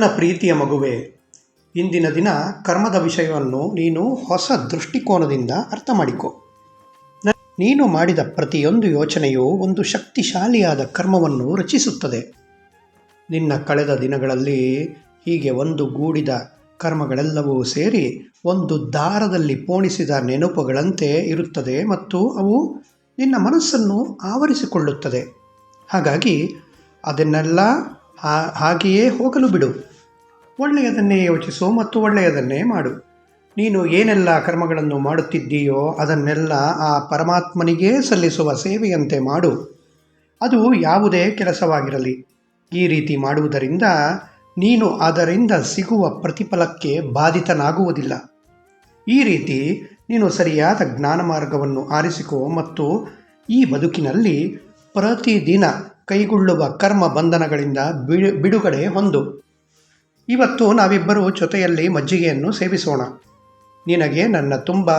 ನನ್ನ ಪ್ರೀತಿಯ ಮಗುವೆ, ಇಂದಿನ ದಿನ ಕರ್ಮದ ವಿಷಯವನ್ನು ನೀನು ಹೊಸ ದೃಷ್ಟಿಕೋನದಿಂದ ಅರ್ಥ ಮಾಡಿಕೊ. ನೀನು ಮಾಡಿದ ಪ್ರತಿಯೊಂದು ಯೋಚನೆಯು ಒಂದು ಶಕ್ತಿಶಾಲಿಯಾದ ಕರ್ಮವನ್ನು ರಚಿಸುತ್ತದೆ. ನಿನ್ನ ಕಳೆದ ದಿನಗಳಲ್ಲಿ ಹೀಗೆ ಒಂದು ಗೂಡಿದ ಕರ್ಮಗಳೆಲ್ಲವೂ ಸೇರಿ ಒಂದು ದಾರದಲ್ಲಿ ಪೋಣಿಸಿದ ನೆನಪುಗಳಂತೆ ಇರುತ್ತದೆ ಮತ್ತು ಅವು ನಿನ್ನ ಮನಸ್ಸನ್ನು ಆವರಿಸಿಕೊಳ್ಳುತ್ತದೆ. ಹಾಗಾಗಿ ಅದನ್ನೆಲ್ಲ ಹಾಗೆಯೇ ಹೋಗಲು ಬಿಡು. ಒಳ್ಳೆಯದನ್ನೇ ಯೋಚಿಸು ಮತ್ತು ಒಳ್ಳೆಯದನ್ನೇ ಮಾಡು. ನೀನು ಏನೆಲ್ಲ ಕರ್ಮಗಳನ್ನು ಮಾಡುತ್ತಿದ್ದೀಯೋ ಅದನ್ನೆಲ್ಲ ಆ ಪರಮಾತ್ಮನಿಗೇ ಸಲ್ಲಿಸುವ ಸೇವೆಯಂತೆ ಮಾಡು. ಅದು ಯಾವುದೇ ಕೆಲಸವಾಗಿರಲಿ. ಈ ರೀತಿ ಮಾಡುವುದರಿಂದ ನೀನು ಅದರಿಂದ ಸಿಗುವ ಪ್ರತಿಫಲಕ್ಕೆ ಬಾಧಿತನಾಗುವುದಿಲ್ಲ. ಈ ರೀತಿ ನೀನು ಸರಿಯಾದ ಜ್ಞಾನ ಮಾರ್ಗವನ್ನು ಆರಿಸಿಕೊ ಮತ್ತು ಈ ಬದುಕಿನಲ್ಲಿ ಪ್ರತಿದಿನ ಕೈಗೊಳ್ಳುವ ಕರ್ಮ ಬಂಧನಗಳಿಂದ ಬಿಡುಗಡೆ ಹೊಂದು. ಇವತ್ತು ನಾವಿಬ್ಬರೂ ಜೊತೆಯಲ್ಲಿ ಮಜ್ಜಿಗೆಯನ್ನು ಸೇವಿಸೋಣ. ನಿನಗೆ ನನ್ನ ತುಂಬ